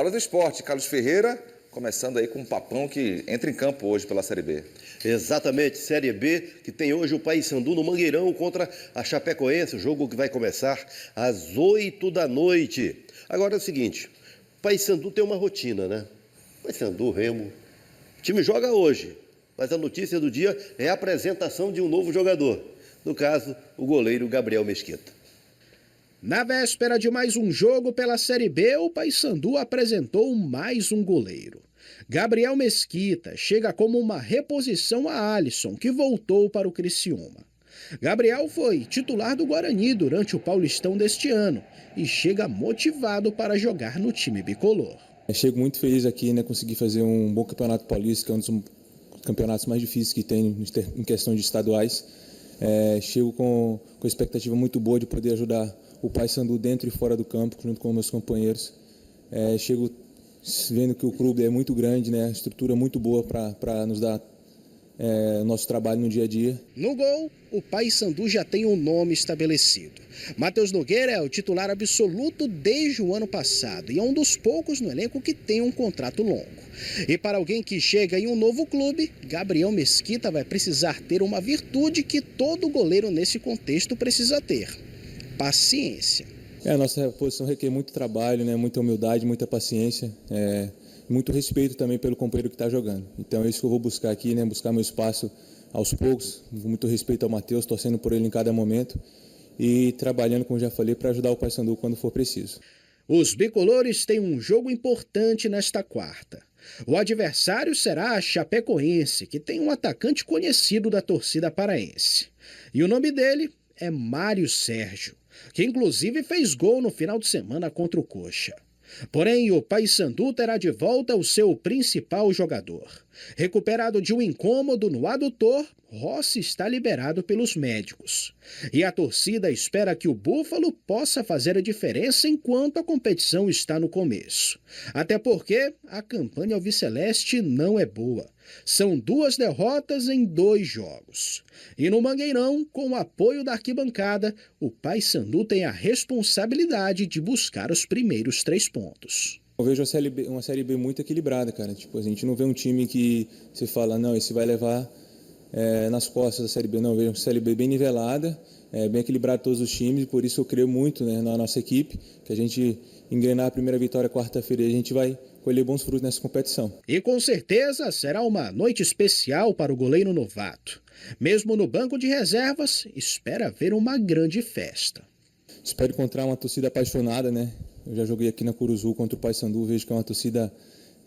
Hora do esporte, Carlos Ferreira, começando aí com um papão que entra em campo hoje pela Série B. Exatamente, Série B, que tem hoje o Paysandu no Mangueirão contra a Chapecoense, o jogo que vai começar às 8 da noite. Agora é o seguinte, o Paysandu tem uma rotina, né? Paysandu, Remo, o time joga hoje, mas a notícia do dia é a apresentação de um novo jogador, no caso, o goleiro Gabriel Mesquita. Na véspera de mais um jogo pela Série B, o Paysandu apresentou mais um goleiro. Gabriel Mesquita chega como uma reposição a Alisson, que voltou para o Criciúma. Gabriel foi titular do Guarani durante o Paulistão deste ano e chega motivado para jogar no time bicolor. Chego muito feliz aqui, né? Consegui fazer um bom campeonato paulista, que é um dos campeonatos mais difíceis que tem em questão de estaduais. Chego com expectativa muito boa de poder ajudar o Paysandu dentro e fora do campo, junto com meus companheiros. Chego vendo que o clube é muito grande, né? A estrutura muito boa para nos dar nosso trabalho no dia a dia. No gol, o Paysandu já tem um nome estabelecido. Matheus Nogueira é o titular absoluto desde o ano passado e é um dos poucos no elenco que tem um contrato longo. E para alguém que chega em um novo clube, Gabriel Mesquita vai precisar ter uma virtude que todo goleiro nesse contexto precisa ter: paciência. A nossa posição requer muito trabalho, né? Muita humildade, muita paciência, muito respeito também pelo companheiro que está jogando. Então é isso que eu vou buscar aqui, né? Buscar meu espaço aos poucos, muito respeito ao Matheus, torcendo por ele em cada momento e trabalhando, como já falei, para ajudar o Paysandu quando for preciso. Os bicolores têm um jogo importante nesta quarta. O adversário será a Chapecoense, que tem um atacante conhecido da torcida paraense. E o nome dele é Mário Sérgio, que inclusive fez gol no final de semana contra o Coxa. Porém, o Paysandu terá de volta o seu principal jogador. Recuperado de um incômodo no adutor, Rossi está liberado pelos médicos. E a torcida espera que o Búfalo possa fazer a diferença enquanto a competição está no começo. Até porque a campanha alviceleste não é boa. São 2 derrotas em 2 jogos. E no Mangueirão, com o apoio da arquibancada, o Paysandu tem a responsabilidade de buscar os primeiros 3 pontos. Eu vejo uma Série B muito equilibrada, cara. Tipo, a gente não vê um time que você fala, não, esse vai levar nas costas da Série B. Não, eu vejo uma Série B bem nivelada, bem equilibrada todos os times, e por isso eu creio muito, né, na nossa equipe, que a gente engrenar a primeira vitória quarta-feira e a gente vai colher bons frutos nessa competição. E com certeza será uma noite especial para o goleiro novato. Mesmo no banco de reservas, espera ver uma grande festa. Espero encontrar uma torcida apaixonada, né? Eu já joguei aqui na Curuzu contra o Paysandu, vejo que é uma torcida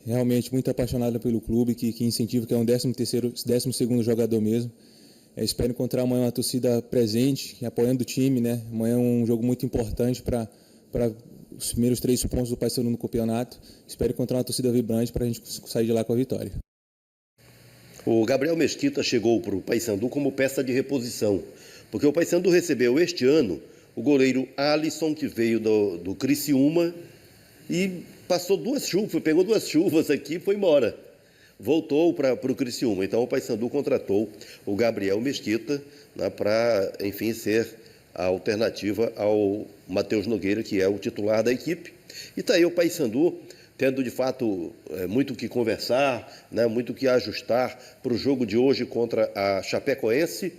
realmente muito apaixonada pelo clube, que incentiva, que é um 12º jogador mesmo. Espero encontrar amanhã uma torcida presente, apoiando o time, né? Amanhã é um jogo muito importante para os primeiros 3 pontos do Paysandu no campeonato. Espero encontrar uma torcida vibrante para a gente sair de lá com a vitória. O Gabriel Mesquita chegou para o Paysandu como peça de reposição, porque o Paysandu recebeu este ano o goleiro Alisson, que veio do Criciúma e pegou 2 chuvas aqui e foi embora. Voltou para o Criciúma. Então o Paysandu contratou o Gabriel Mesquita, né, para, enfim, ser a alternativa ao Matheus Nogueira, que é o titular da equipe. E está aí o Paysandu tendo, de fato, muito o que conversar, né, muito o que ajustar para o jogo de hoje contra a Chapecoense.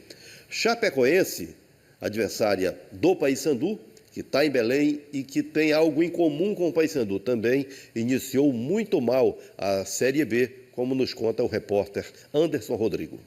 Chapecoense, adversária do Paysandu, que está em Belém e que tem algo em comum com o Paysandu. Também iniciou muito mal a Série B, como nos conta o repórter Anderson Rodrigo.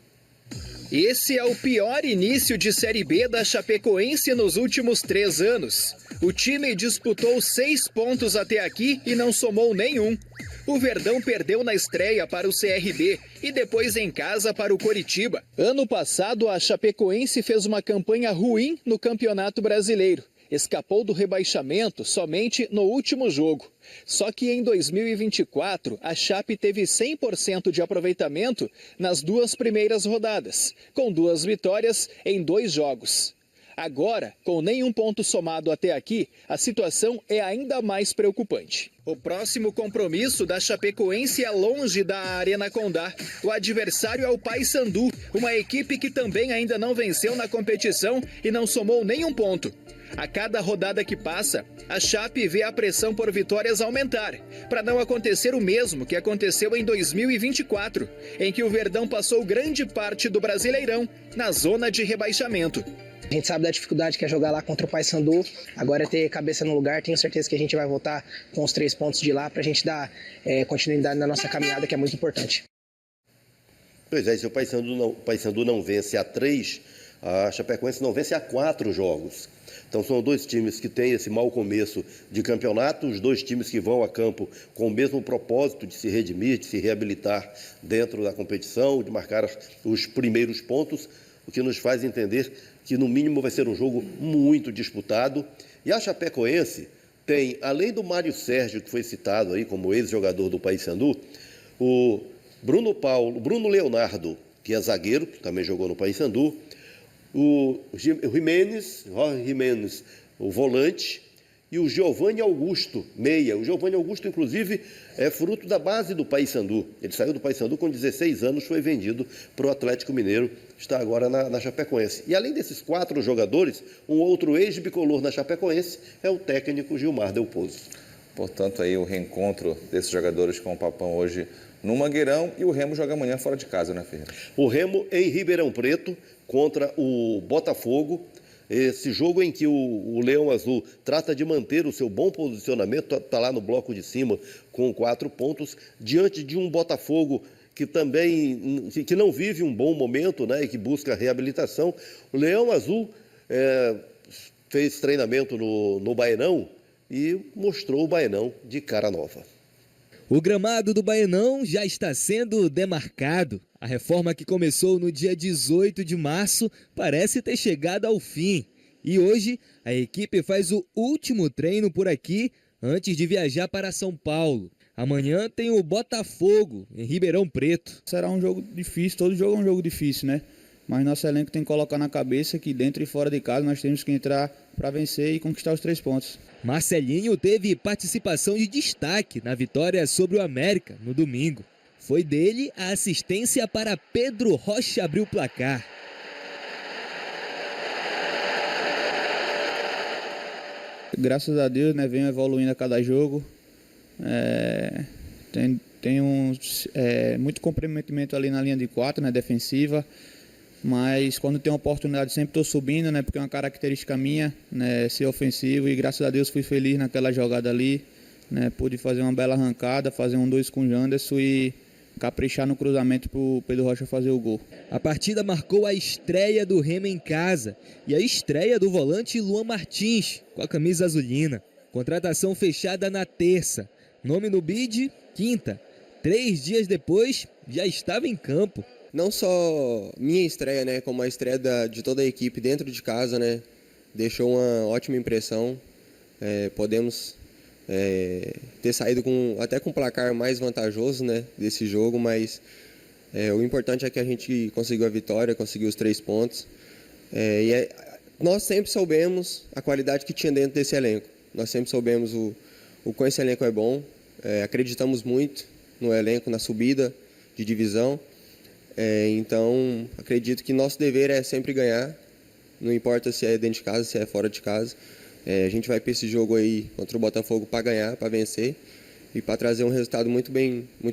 Esse é o pior início de Série B da Chapecoense nos últimos 3 anos. O time disputou 6 pontos até aqui e não somou nenhum. O Verdão perdeu na estreia para o CRB e depois em casa para o Coritiba. Ano passado, a Chapecoense fez uma campanha ruim no Campeonato Brasileiro. Escapou do rebaixamento somente no último jogo. Só que em 2024, a Chape teve 100% de aproveitamento nas 2 primeiras rodadas, com 2 vitórias em 2 jogos. Agora, com nenhum ponto somado até aqui, a situação é ainda mais preocupante. O próximo compromisso da Chapecoense é longe da Arena Condá. O adversário é o Paysandu, uma equipe que também ainda não venceu na competição e não somou nenhum ponto. A cada rodada que passa, a Chape vê a pressão por vitórias aumentar, para não acontecer o mesmo que aconteceu em 2024, em que o Verdão passou grande parte do Brasileirão na zona de rebaixamento. A gente sabe da dificuldade que é jogar lá contra o Paysandu, agora é ter cabeça no lugar, tenho certeza que a gente vai voltar com os 3 pontos de lá para a gente dar continuidade na nossa caminhada, que é muito importante. Pois é, se o Paysandu não vence a 3, a Chapecoense não vence a 4 jogos. Então são 2 times que têm esse mau começo de campeonato, os 2 times que vão a campo com o mesmo propósito de se redimir, de se reabilitar dentro da competição, de marcar os primeiros pontos, o que nos faz entender que no mínimo vai ser um jogo muito disputado. E a Chapecoense tem, além do Mário Sérgio, que foi citado aí como ex-jogador do Paysandu, o Bruno Leonardo, que é zagueiro, que também jogou no Paysandu, o Jorge Jimenez, o volante, e o Giovanni Augusto, meia. O Giovanni Augusto, inclusive, é fruto da base do Paysandu. Ele saiu do Paysandu com 16 anos, foi vendido para o Atlético Mineiro, está agora na Chapecoense. E além desses 4 jogadores, um outro ex-bicolor na Chapecoense é o técnico Gilmar Del Pozo. Portanto, aí o reencontro desses jogadores com o Papão hoje no Mangueirão, e o Remo joga amanhã fora de casa, né, Ferreira? O Remo em Ribeirão Preto contra o Botafogo. Esse jogo em que o Leão Azul trata de manter o seu bom posicionamento, está lá no bloco de cima com 4 pontos, diante de um Botafogo que também que não vive um bom momento, né, e que busca reabilitação. O Leão Azul fez treinamento no Baenão e mostrou o Baenão de cara nova. O gramado do Baenão já está sendo demarcado. A reforma que começou no dia 18 de março parece ter chegado ao fim. E hoje a equipe faz o último treino por aqui antes de viajar para São Paulo. Amanhã tem o Botafogo, em Ribeirão Preto. Será um jogo difícil, todo jogo é um jogo difícil, né? Mas nosso elenco tem que colocar na cabeça que dentro e fora de casa nós temos que entrar para vencer e conquistar os 3 pontos. Marcelinho teve participação de destaque na vitória sobre o América no domingo. Foi dele a assistência para Pedro Rocha abrir o placar. Graças a Deus, né, venho evoluindo a cada jogo. Tem muito comprometimento ali na linha de 4, né, defensiva. Mas quando tem uma oportunidade sempre estou subindo, né? Porque é uma característica minha, né? Ser ofensivo, e graças a Deus fui feliz naquela jogada ali, né? Pude fazer uma bela arrancada, fazer um 2 com o Janderson e caprichar no cruzamento para o Pedro Rocha fazer o gol. A partida marcou a estreia do Remo em casa e a estreia do volante Luan Martins com a camisa azulina. Contratação fechada na terça, nome no bid, quinta. 3 dias depois já estava em campo. Não só minha estreia, né, como a estreia de toda a equipe dentro de casa, né, deixou uma ótima impressão. Podemos ter saído até com um placar mais vantajoso, né, desse jogo, mas o importante é que a gente conseguiu a vitória, conseguiu os 3 pontos. Nós sempre soubemos a qualidade que tinha dentro desse elenco. Nós sempre soubemos o quão esse elenco é bom. Acreditamos muito no elenco, na subida de divisão. Então, acredito que nosso dever é sempre ganhar, não importa se é dentro de casa, se é fora de casa. A gente vai para esse jogo aí contra o Botafogo para ganhar, para vencer e para trazer um resultado muito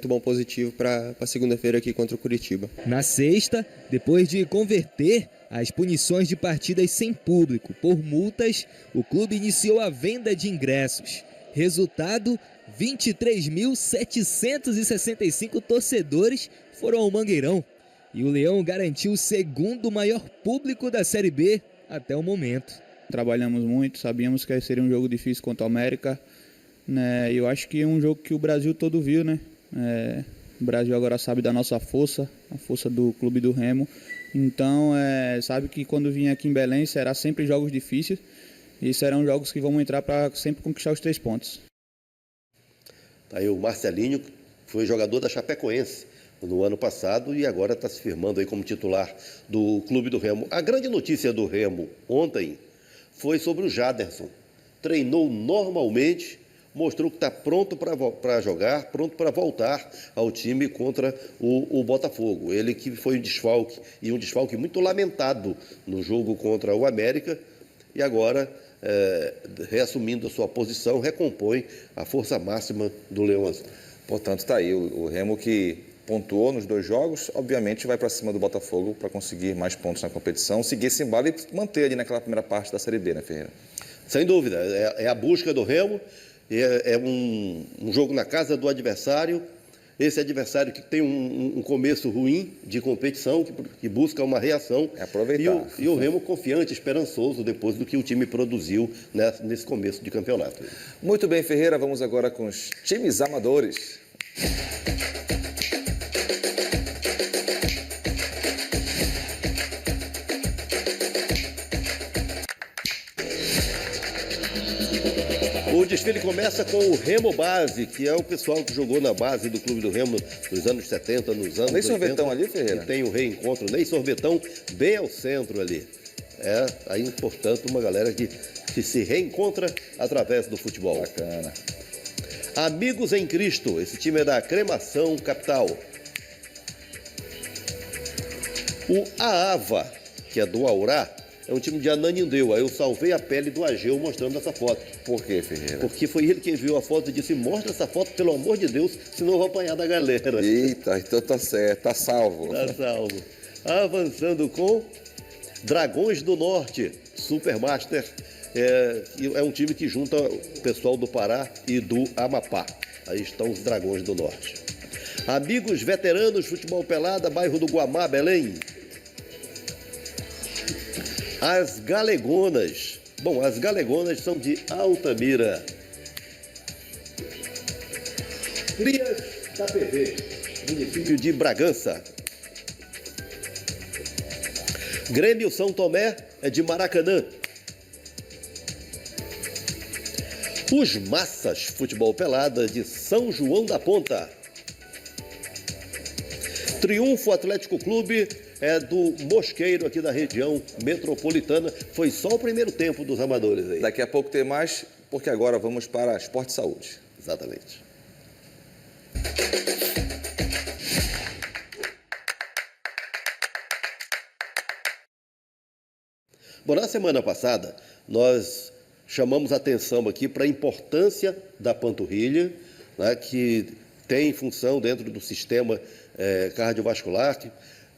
bom, positivo para segunda-feira aqui contra o Curitiba. Na sexta, depois de converter as punições de partidas sem público por multas, o clube iniciou a venda de ingressos. Resultado, 23.765 torcedores foram ao Mangueirão. E o Leão garantiu o 2º maior público da Série B até o momento. Trabalhamos muito, sabíamos que seria um jogo difícil contra o América, né? Eu acho que é um jogo que o Brasil todo viu, né? O Brasil agora sabe da nossa força, a força do Clube do Remo. Então, sabe que quando vir aqui em Belém será sempre jogos difíceis e serão jogos que vamos entrar para sempre conquistar os 3 pontos. Tá aí o Marcelinho, foi jogador da Chapecoense, no ano passado e agora está se firmando aí como titular do Clube do Remo. A grande notícia do Remo ontem foi sobre o Jaderson. Treinou normalmente, mostrou que está pronto para jogar, pronto para voltar ao time contra o Botafogo. Ele que foi um desfalque muito lamentado no jogo contra o América e agora, reassumindo a sua posição, recompõe a força máxima do Leão Azul. Portanto, está aí o Remo que pontuou nos 2 jogos, obviamente vai para cima do Botafogo para conseguir mais pontos na competição, seguir esse embalo e manter ali naquela primeira parte da Série B, né, Ferreira? Sem dúvida, é a busca do Remo, é um jogo na casa do adversário, esse adversário que tem um começo ruim de competição, que busca uma reação. É aproveitar. E o Remo confiante, esperançoso, depois do que o time produziu nesse começo de campeonato. Muito bem, Ferreira, vamos agora com os times amadores. O desfile começa com o Remo Base, que é o pessoal que jogou na base do Clube do Remo nos anos 70, nos anos 80. Ney Sorvetão ali, Ferreira? E tem o reencontro, Ney Sorvetão, bem ao centro ali. Aí, portanto, uma galera que se reencontra através do futebol. Bacana. Amigos em Cristo, esse time é da Cremação Capital. O AAVA, que é do Aurá, é um time de Ananindeu. Aí eu salvei a pele do Ageu mostrando essa foto. Por quê, Ferreira? Porque foi ele quem viu a foto e disse: mostra essa foto, pelo amor de Deus, senão eu vou apanhar da galera. Eita, então tá certo, tá salvo. Tá salvo. Avançando com Dragões do Norte, Supermaster. É um time que junta o pessoal do Pará e do Amapá. Aí estão os Dragões do Norte. Amigos veteranos, futebol pelada, bairro do Guamá, Belém. As Galegonas. Bom, as Galegonas são de Altamira. Crias da PV, município de Bragança. Grêmio São Tomé é de Maracanã. Os Massas, futebol pelada de São João da Ponta. Triunfo Atlético Clube é do Mosqueiro, aqui da região metropolitana. Foi só o primeiro tempo dos amadores aí. Daqui a pouco tem mais, porque agora vamos para Esporte e Saúde. Exatamente. Bom, na semana passada, nós chamamos atenção aqui para a importância da panturrilha, né, que tem função dentro do sistema cardiovascular, que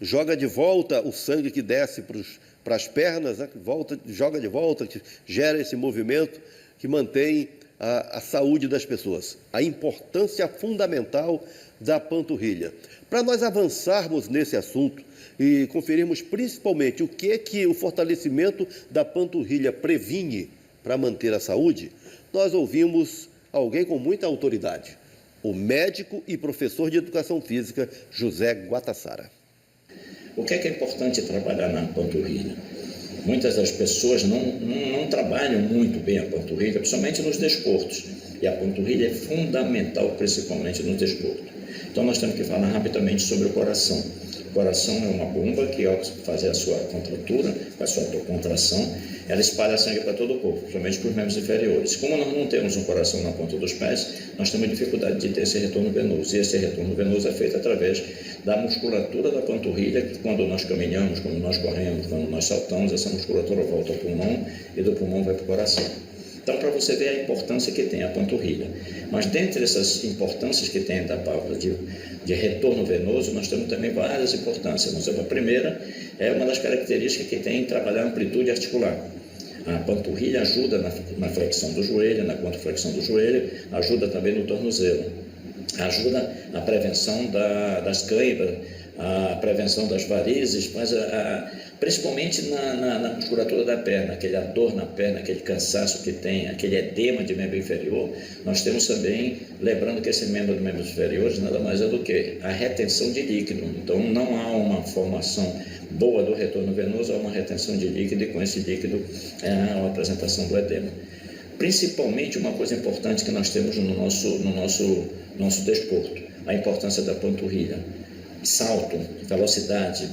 joga de volta o sangue que desce para as pernas, né, joga de volta, que gera esse movimento que mantém a saúde das pessoas. A importância fundamental da panturrilha. Para nós avançarmos nesse assunto e conferirmos principalmente o que o fortalecimento da panturrilha previne para manter a saúde, nós ouvimos alguém com muita autoridade, o médico e professor de Educação Física, José Guatassara. O que é importante trabalhar na panturrilha? Muitas das pessoas não trabalham muito bem a panturrilha, principalmente nos desportos. E a panturrilha é fundamental, principalmente no desporto. Então, nós temos que falar rapidamente sobre o coração. O coração é uma bomba que, ao fazer a sua contratura, a sua contração, ela espalha sangue para todo o corpo, principalmente para os membros inferiores. Como nós não temos um coração na ponta dos pés, nós temos dificuldade de ter esse retorno venoso. E esse retorno venoso é feito através da musculatura da panturrilha, que quando nós caminhamos, quando nós corremos, quando nós saltamos, essa musculatura volta ao pulmão e do pulmão vai para o coração. Então, para você ver a importância que tem a panturrilha. Mas dentre essas importâncias que tem da palavra de retorno venoso, nós temos também várias importâncias. Por exemplo, a primeira é uma das características que tem trabalhar a amplitude articular. A panturrilha ajuda na flexão do joelho, na contraflexão do joelho, ajuda também no tornozelo, ajuda na prevenção das câimbras, a prevenção das varizes, mas principalmente na musculatura da perna, aquela dor na perna, aquele cansaço que tem, aquele edema de membro inferior. Nós temos também, lembrando que esse membro do membro inferior nada mais é do que a retenção de líquido. Então, não há uma formação boa do retorno venoso, há uma retenção de líquido, e com esse líquido é a apresentação do edema. Principalmente, uma coisa importante que nós temos no nosso desporto, a importância da panturrilha. salto, velocidade,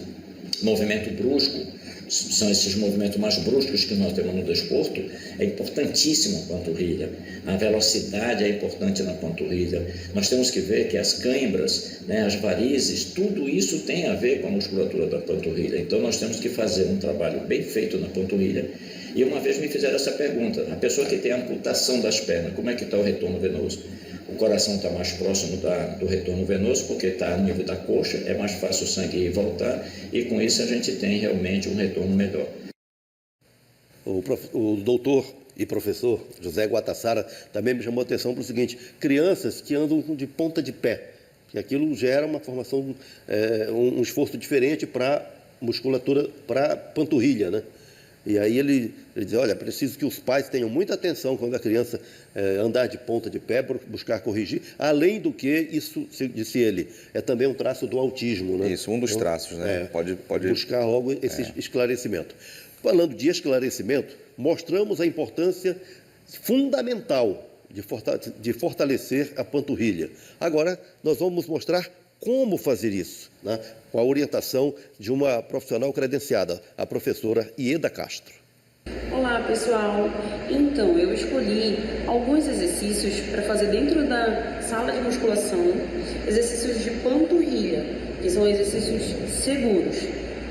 movimento brusco, são esses movimentos mais bruscos que nós temos no desporto, é importantíssimo a panturrilha. A velocidade é importante na panturrilha. Nós temos que ver que as câimbras, né, as varizes, tudo isso tem a ver com a musculatura da panturrilha. Então nós temos que fazer um trabalho bem feito na panturrilha. E uma vez me fizeram essa pergunta, a pessoa que tem amputação das pernas, como é que está o retorno venoso? O coração está mais próximo do retorno venoso, porque está a nível da coxa, é mais fácil o sangue ir e voltar, e com isso a gente tem realmente um retorno melhor. O doutor e professor José Guatassara também me chamou a atenção para o seguinte: crianças que andam de ponta de pé, que aquilo gera uma formação, um esforço diferente para musculatura, para panturrilha, né? E aí ele diz, olha, preciso que os pais tenham muita atenção quando a criança andar de ponta de pé, buscar corrigir, além do que isso, disse ele, é também um traço do autismo, né? Isso, um dos traços, né? Pode buscar logo esse esclarecimento. Falando de esclarecimento, mostramos a importância fundamental de fortalecer a panturrilha. Agora, nós vamos mostrar como fazer isso, né? Com a orientação de uma profissional credenciada, a professora Ieda Castro. Olá, pessoal. Então, eu escolhi alguns exercícios para fazer dentro da sala de musculação, exercícios de panturrilha, que são exercícios seguros,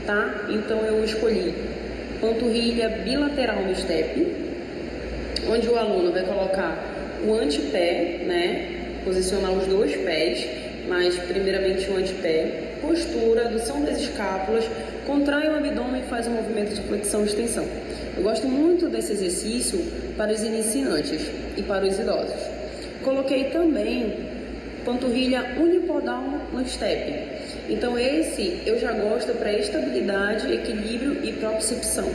tá? Então, eu escolhi panturrilha bilateral no step, onde o aluno vai colocar o antepé, né? Posicionar os dois pés, mas primeiramente o antepé, postura, adução das escápulas, contrai o abdômen e faz um movimento de flexão e extensão. Eu gosto muito desse exercício para os iniciantes e para os idosos. Coloquei também panturrilha unipodal no step. Então esse eu já gosto para estabilidade, equilíbrio e propriocepção.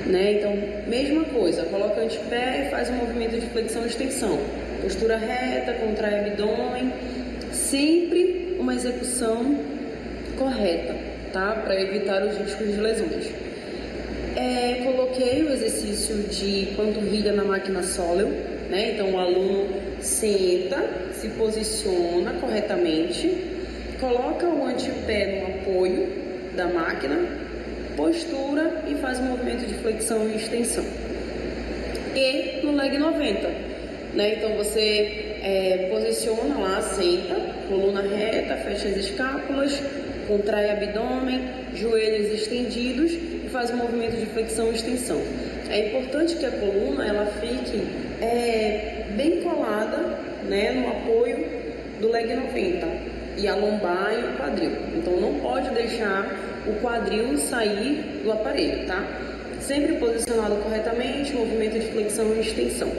Né? Então, mesma coisa, coloca o antepé e faz um movimento de flexão e extensão. Postura reta, contrai abdômen, sempre uma execução correta, tá? Para evitar os riscos de lesões. Coloquei o exercício de panturrilha na máquina Solel, né? Então o aluno senta, se posiciona corretamente, coloca o antepé no apoio da máquina, postura e faz um movimento de flexão e extensão. E no leg 90, né? Então você posiciona lá, senta, coluna reta, fecha as escápulas, contrai abdômen, joelhos estendidos e faz um movimento de flexão e extensão. É importante que a coluna ela fique bem colada, né, no apoio do leg 90 e a lombar e o quadril. Então não pode deixar o quadril sair do aparelho, tá? Sempre posicionado corretamente, movimento de flexão e extensão.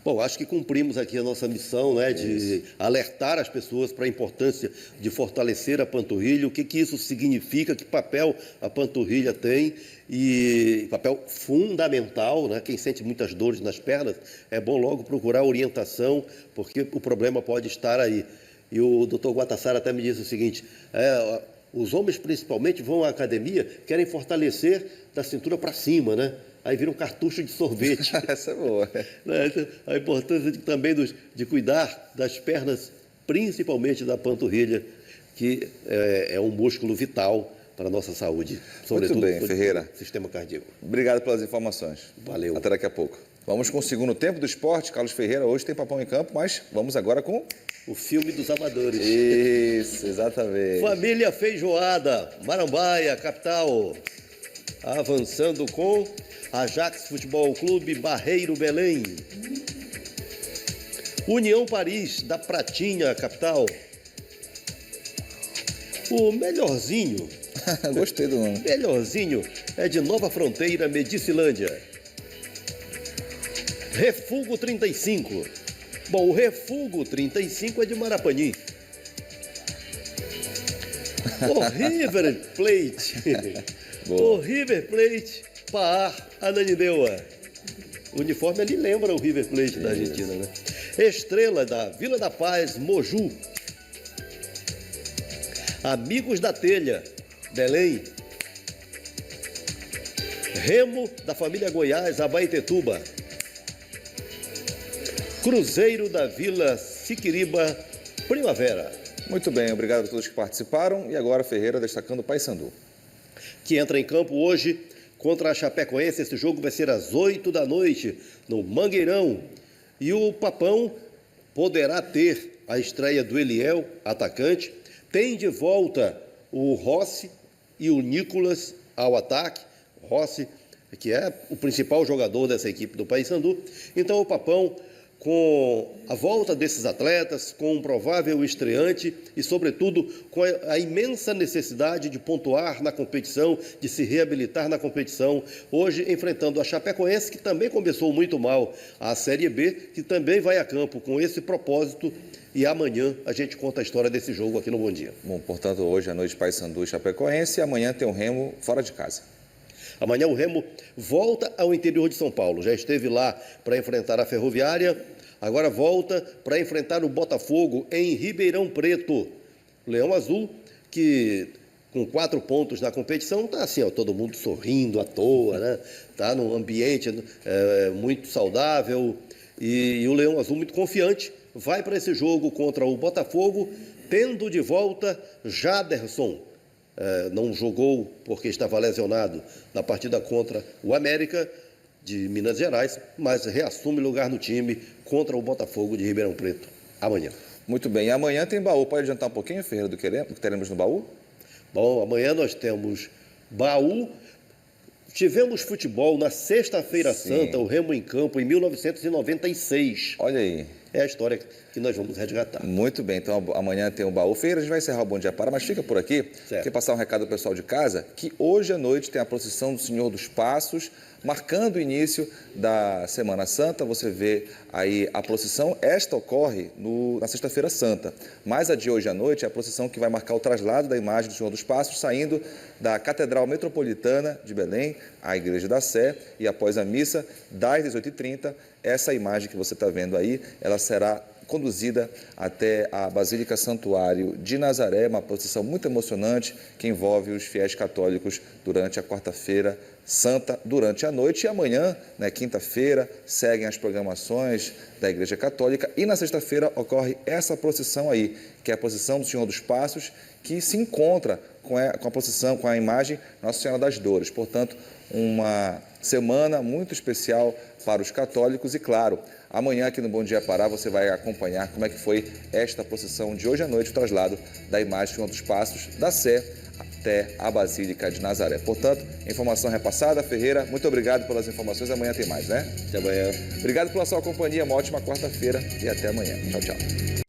Bom, acho que cumprimos aqui a nossa missão, né, de alertar as pessoas para a importância de fortalecer a panturrilha, o que isso significa, que papel a panturrilha tem, e papel fundamental, né? Quem sente muitas dores nas pernas, é bom logo procurar orientação, porque o problema pode estar aí. E o doutor Guatassara até me disse o seguinte, os homens principalmente vão à academia, querem fortalecer da cintura para cima, né? Aí vira um cartucho de sorvete. Essa é boa. A importância também de cuidar das pernas, principalmente da panturrilha, que é um músculo vital para a nossa saúde. Muito bem, Ferreira. Sistema cardíaco. Obrigado pelas informações. Valeu. Até daqui a pouco. Vamos com o segundo tempo do esporte. Carlos Ferreira, hoje tem papão em campo, mas vamos agora com... o filme dos amadores. Isso, exatamente. Família Feijoada, Marambaia, capital. Avançando com Ajax Futebol Clube, Barreiro, Belém. União Paris, da Pratinha, capital. O melhorzinho. Gostei do nome. Melhorzinho é de Nova Fronteira, Medicilândia. Refugo 35. Bom, o Refugo 35 é de Marapanim. O River Plate. O River Plate, Paar, Ananindeua. O uniforme ali lembra o River Plate da Argentina, né? Estrela da Vila da Paz, Moju. Amigos da Telha, Belém. Remo da família Goiás, Abaetetuba. Cruzeiro da Vila Siquiriba, Primavera. Muito bem, obrigado a todos que participaram. E agora Ferreira destacando o Paysandu. Que entra em campo hoje contra a Chapecoense. Esse jogo vai ser às 8 da noite, no Mangueirão. E o Papão poderá ter a estreia do Eliel, atacante. Tem de volta o Rossi e o Nicolas ao ataque. Rossi, que é o principal jogador dessa equipe do Paysandu. Então o Papão, com a volta desses atletas, com um provável estreante e, sobretudo, com a imensa necessidade de pontuar na competição, de se reabilitar na competição, hoje enfrentando a Chapecoense, que também começou muito mal, a Série B, que também vai a campo com esse propósito. E amanhã a gente conta a história desse jogo aqui no Bom Dia. Bom, portanto, hoje à noite Paysandu e Chapecoense, e amanhã tem o Remo fora de casa. Amanhã o Remo volta ao interior de São Paulo. Já esteve lá para enfrentar a Ferroviária, agora volta para enfrentar o Botafogo em Ribeirão Preto. Leão Azul, que com 4 pontos na competição, está assim, ó, todo mundo sorrindo à toa, né? Está num ambiente muito saudável e o Leão Azul muito confiante. Vai para esse jogo contra o Botafogo, tendo de volta Jaderson. Não jogou porque estava lesionado na partida contra o América de Minas Gerais, mas reassume lugar no time contra o Botafogo de Ribeirão Preto amanhã. Muito bem, e amanhã tem baú. Pode adiantar um pouquinho, Ferreira, do que teremos no baú? Bom, amanhã nós temos baú. Tivemos futebol na Sexta-feira Santa, o Remo em campo, em 1996. Olha aí. É a história que nós vamos resgatar. Muito bem, então amanhã tem o baú. Ferreira, a gente vai encerrar o Bom Dia Para, mas fica por aqui. Quer passar um recado ao pessoal de casa? Que hoje à noite tem a procissão do Senhor dos Passos, marcando o início da Semana Santa. Você vê aí a procissão. Esta ocorre na Sexta-feira Santa, mas a de hoje à noite é a procissão que vai marcar o traslado da imagem do Senhor dos Passos, saindo da Catedral Metropolitana de Belém, à Igreja da Sé, e após a missa, das 18h30, essa imagem que você está vendo aí, ela será conduzida até a Basílica Santuário de Nazaré, uma procissão muito emocionante que envolve os fiéis católicos durante a Quarta-feira Santa, durante a noite, e amanhã, quinta-feira, seguem as programações da Igreja Católica, e na sexta-feira ocorre essa procissão aí, que é a procissão do Senhor dos Passos, que se encontra com a procissão, com a imagem Nossa Senhora das Dores. Portanto, uma semana muito especial para os católicos e, claro, amanhã aqui no Bom Dia Pará você vai acompanhar como é que foi esta procissão de hoje à noite, o traslado da imagem Senhor dos Passos da Sé até a Basílica de Nazaré. Portanto, informação repassada. Ferreira, muito obrigado pelas informações. Amanhã tem mais, né? Até amanhã. Obrigado pela sua companhia, uma ótima quarta-feira e até amanhã. Tchau, tchau.